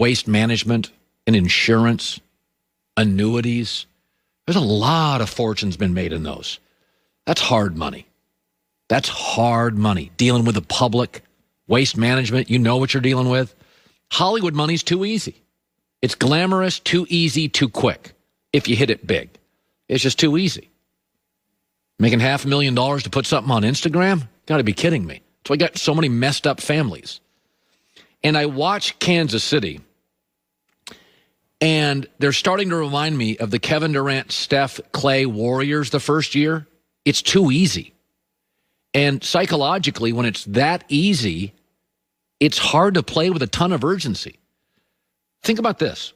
waste management and insurance, annuities. There's a lot of fortunes been made in those. That's hard money. That's hard money. Dealing with the public, waste management, you know what you're dealing with. Hollywood money's too easy. It's glamorous, too easy, too quick. If you hit it big, it's just too easy. Making $500,000 to put something on Instagram? Got to be kidding me. So I got so many messed up families. And I watch Kansas City, and they're starting to remind me of the Kevin Durant, Steph, Clay Warriors the first year. It's too easy. And psychologically, when it's that easy, it's hard to play with a ton of urgency. Think about this.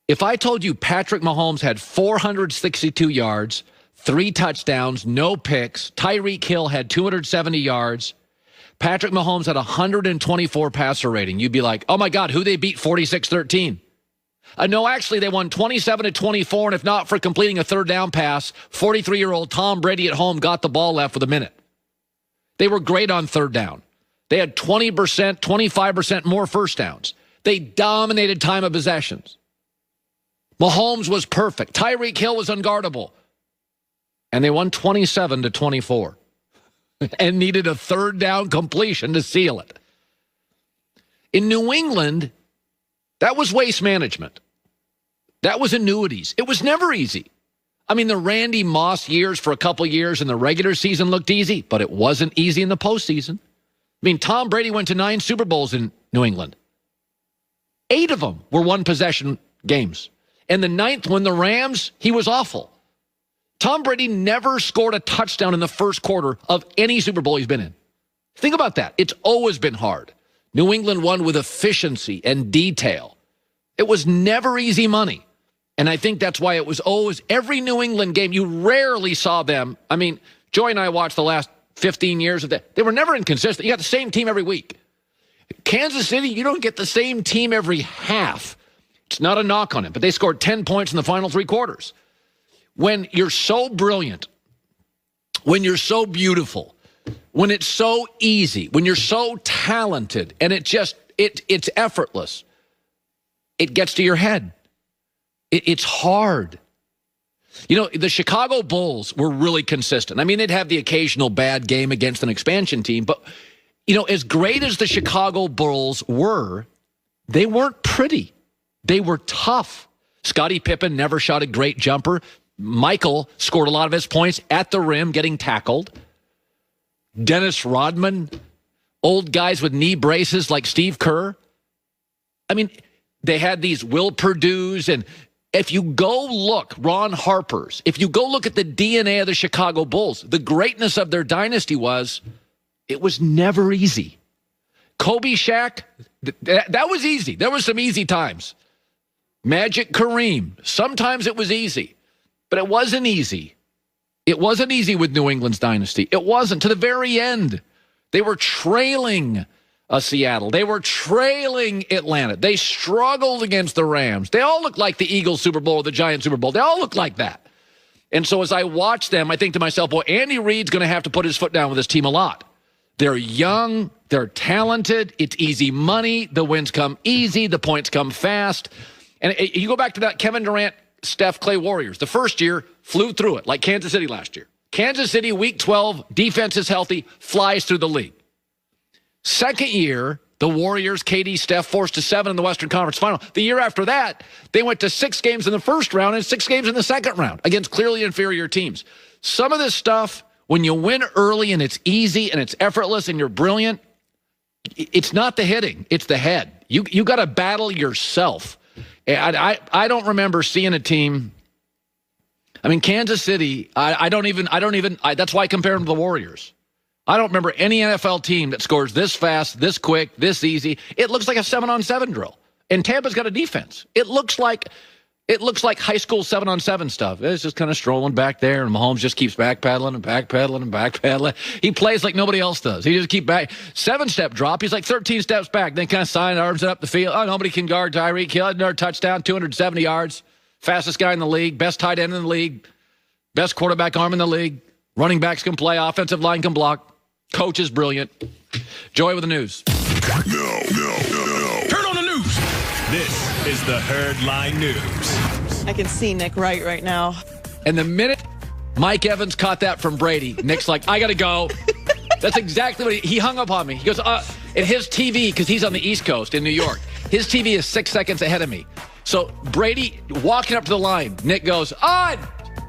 If I told you Patrick Mahomes had 462 yards, 3 touchdowns, no picks, Tyreek Hill had 270 yards, Patrick Mahomes had 124 passer rating, you'd be like, oh my God, who they beat 46-13? No, actually, they won 27-24, and if not for completing a third down pass, 43-year-old Tom Brady at home got the ball left with a minute. They were great on third down. They had 20%, 25% more first downs. They dominated time of possessions. Mahomes was perfect. Tyreek Hill was unguardable. And they won 27-24 and needed a third down completion to seal it. In New England, that was waste management. That was annuities. It was never easy. I mean, the Randy Moss years for a couple years in the regular season looked easy, but it wasn't easy in the postseason. I mean, Tom Brady went to 9 Super Bowls in New England. 8 of them were one-possession games. And the 9th one, the Rams, he was awful. Tom Brady never scored a touchdown in the first quarter of any Super Bowl he's been in. Think about that. It's always been hard. New England won with efficiency and detail. It was never easy money. And I think that's why it was always every New England game. You rarely saw them. I mean, Joy and I watched the last 15 years of that. They were never inconsistent. You got the same team every week. Kansas City, you don't get the same team every half. It's not a knock on it, but they scored 10 points in the final 3 quarters. When you're so brilliant, when you're so beautiful, when it's so easy, when you're so talented, and it's effortless, it gets to your head. It's hard. You know, the Chicago Bulls were really consistent. I mean, they'd have the occasional bad game against an expansion team, but, you know, as great as the Chicago Bulls were, they weren't pretty. They were tough. Scottie Pippen never shot a great jumper. Michael scored a lot of his points at the rim, getting tackled. Dennis Rodman, old guys with knee braces like Steve Kerr. I mean, they had these Will Perdue's, and if you go look, Ron Harper's, if you go look at the DNA of the Chicago Bulls, the greatness of their dynasty was, it was never easy. Kobe, Shaq, that was easy. There were some easy times. Magic, Kareem, sometimes it was easy, but it wasn't easy. It wasn't easy with New England's dynasty. It wasn't. To the very end, they were trailing Seattle. They were trailing Atlanta. They struggled against the Rams. They all looked like the Eagles Super Bowl or the Giants Super Bowl. They all looked like that. And so as I watch them, I think to myself, boy, Andy Reid's going to have to put his foot down with this team a lot. They're young. They're talented. It's easy money. The wins come easy. The points come fast. And you go back to that Kevin Durant, Steph, Clay Warriors. The first year, flew through it like Kansas City last year. Kansas City, week 12, defense is healthy, flies through the league. Second year, the Warriors, KD, Steph, forced to 7 in the Western Conference Final. The year after that, they went to 6 games in the first round and 6 games in the second round against clearly inferior teams. Some of this stuff, when you win early and it's easy and it's effortless and you're brilliant, it's not the hitting, it's the head. You got to battle yourself. I don't remember seeing a team. I mean, Kansas City, I don't even, that's why I compare them to the Warriors. I don't remember any NFL team that scores this fast, this quick, this easy. It looks like a 7-on-7 drill. And Tampa's got a defense. It looks like high school 7-on-7 stuff. It's just kind of strolling back there, and Mahomes just keeps backpedaling and backpedaling and backpedaling. He plays like nobody else does. He just keeps back. 7-step drop. He's like 13 steps back. Then kind of sign arms it up the field. Oh, nobody can guard Tyreek Hill. Another touchdown, 270 yards. Fastest guy in the league. Best tight end in the league. Best quarterback arm in the league. Running backs can play. Offensive line can block. Coach is brilliant. Joy with the news. No. Turn on the news. is the Herd Line News. I can see Nick right now. And the minute Mike Evans caught that from Brady, Nick's like, I got to go. That's exactly what he hung up on me. He goes, and his TV, because he's on the East Coast in New York, his TV is 6 seconds ahead of me. So Brady walking up to the line, Nick goes, on!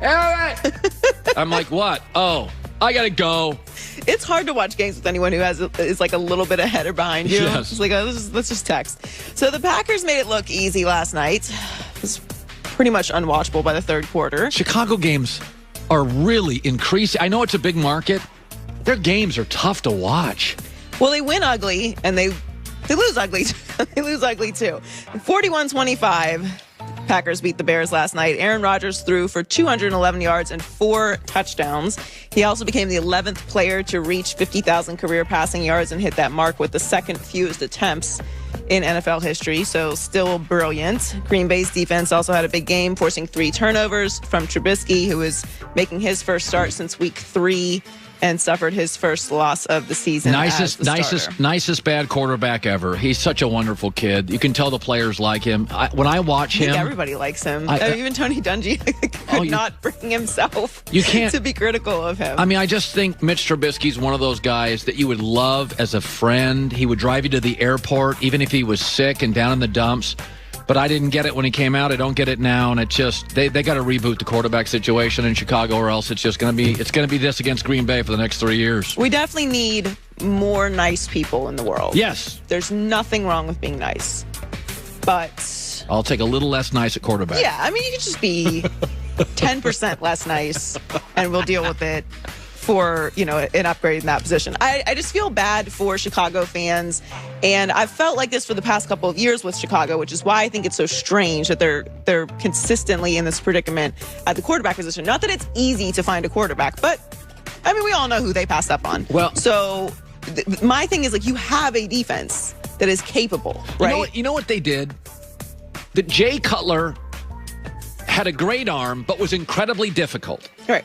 I'm like, what? Oh, I got to go. It's hard to watch games with anyone who is like a little bit ahead or behind you. Yes. It's like, let's just text. So the Packers made it look easy last night. It was pretty much unwatchable by the third quarter. Chicago games are really increasing. I know it's a big market. Their games are tough to watch. Well, they win ugly, and they lose ugly. They lose ugly, too. 41-25, Packers beat the Bears last night. Aaron Rodgers threw for 211 yards and 4 touchdowns. He also became the 11th player to reach 50,000 career passing yards and hit that mark with the second fewest attempts in NFL history, so still brilliant. Green Bay's defense also had a big game, forcing 3 turnovers from Trubisky, who is making his first start since week 3 and suffered his first loss of the season. Nicest bad quarterback ever. He's such a wonderful kid. You can tell the players like him. When I watch him, everybody likes him. Even Tony Dungy could not bring himself to be critical of him. I mean, I just think Mitch Trubisky's one of those guys that you would love as a friend. He would drive you to the airport, even if he was sick and down in the dumps. But I didn't get it when he came out. I don't get it now, and it just they got to reboot the quarterback situation in Chicago, or else it's just going to be this against Green Bay for the next 3 years. We definitely need more nice people in the world. Yes, there's nothing wrong with being nice, but I'll take a little less nice at quarterback. Yeah, I mean, you could just be 10% less nice, and we'll deal with it for, an upgrade in that position. I just feel bad for Chicago fans, and I've felt like this for the past couple of years with Chicago, which is why I think it's so strange that they're consistently in this predicament at the quarterback position. Not that it's easy to find a quarterback, but I mean, we all know who they passed up on. Well, so my thing is, like, you have a defense that is capable, right? You know what they did? That Jay Cutler had a great arm, but was incredibly difficult. Right.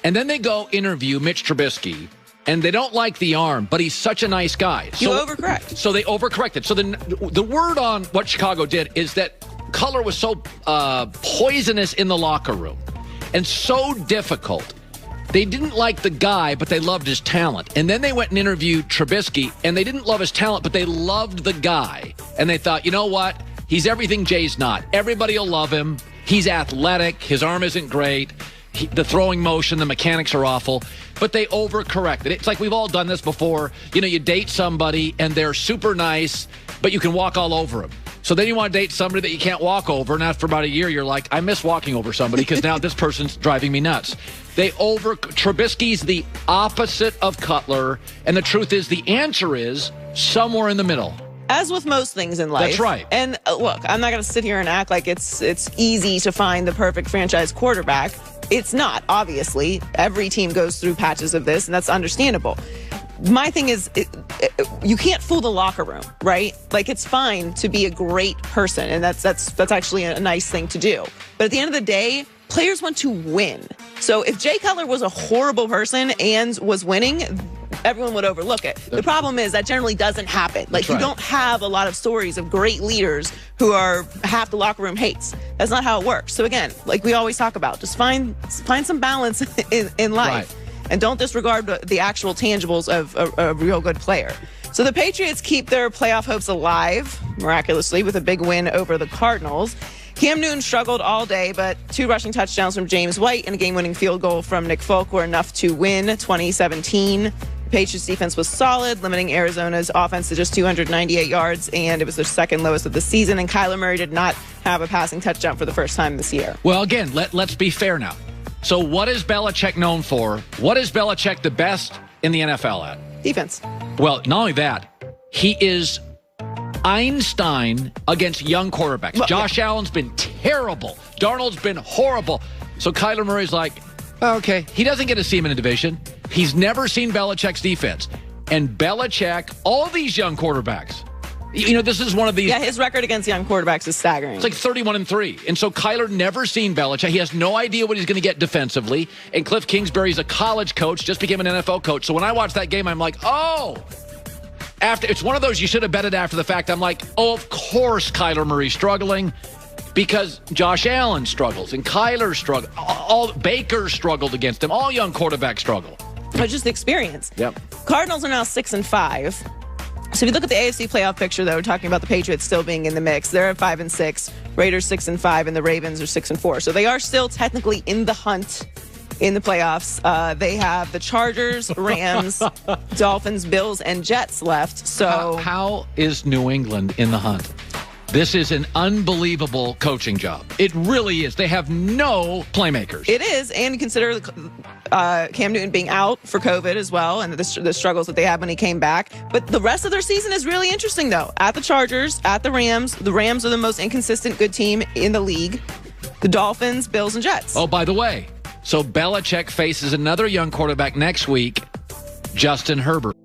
And then they go interview Mitch Trubisky, and they don't like the arm, but he's such a nice guy. You overcorrect. So they overcorrected. So the word on what Chicago did is that Cutler was so poisonous in the locker room and so difficult. They didn't like the guy, but they loved his talent. And then they went and interviewed Trubisky, and they didn't love his talent, but they loved the guy. And they thought, you know what? He's everything Jay's not. Everybody will love him. He's athletic. His arm isn't great. The throwing motion, the mechanics are awful, but they overcorrected. It's like we've all done this before. You date somebody and they're super nice, but you can walk all over them. So then you want to date somebody that you can't walk over, and after about a year, you're like, I miss walking over somebody because now this person's driving me nuts. Trubisky's the opposite of Cutler, and the truth is the answer is somewhere in the middle. As with most things in life. That's right. And look, I'm not going to sit here and act like it's easy to find the perfect franchise quarterback. It's not, obviously. Every team goes through patches of this, and that's understandable. My thing is, you can't fool the locker room, right? Like, it's fine to be a great person, and that's actually a nice thing to do. But at the end of the day, players want to win. So if Jay Cutler was a horrible person and was winning, everyone would overlook it. The problem is that generally doesn't happen. Like, you don't have a lot of stories of great leaders who are half the locker room hates. That's not how it works. So again, like we always talk about, just find some balance in life. Right. And don't disregard the actual tangibles of a real good player. So the Patriots keep their playoff hopes alive, miraculously, with a big win over the Cardinals. Cam Newton struggled all day, but 2 rushing touchdowns from James White and a game-winning field goal from Nick Folk were enough to win 2017. The Patriots defense was solid, limiting Arizona's offense to just 298 yards, and it was their second lowest of the season, and Kyler Murray did not have a passing touchdown for the first time this year. Well, again, let's be fair now. So what is Belichick known for? What is Belichick the best in the NFL at? Defense. Well, not only that, he is Einstein against young quarterbacks. Josh Allen's been terrible. Darnold's been horrible. So Kyler Murray's like, okay. He doesn't get to see him in a division. He's never seen Belichick's defense. And Belichick, all these young quarterbacks, this is one of these. Yeah, his record against young quarterbacks is staggering. It's like 31-3. And so Kyler never seen Belichick. He has no idea what he's going to get defensively. And Cliff Kingsbury's a college coach, just became an NFL coach. So when I watch that game, I'm like, oh, It's one of those you should have betted after the fact. I'm like, oh, of course Kyler Murray's struggling because Josh Allen struggles and Kyler struggles. All Baker struggled against him. All young quarterbacks struggle. But just experience. Yep. Cardinals are now 6-5. So if you look at the AFC playoff picture, though, we're talking about the Patriots still being in the mix. They're at 5-6, Raiders 6-5, and the Ravens are 6-4. So they are still technically in the hunt in the playoffs. They have the Chargers, Rams, Dolphins, Bills, and Jets left. So how is New England in the hunt? This is an unbelievable coaching job. It really is. They have no playmakers. It is, and consider Cam Newton being out for COVID as well, and the struggles that they had when he came back. But the rest of their season is really interesting, though. At the Chargers, at the Rams. The Rams are the most inconsistent good team in the league. The Dolphins, Bills, and Jets. Oh, by the way, so Belichick faces another young quarterback next week, Justin Herbert.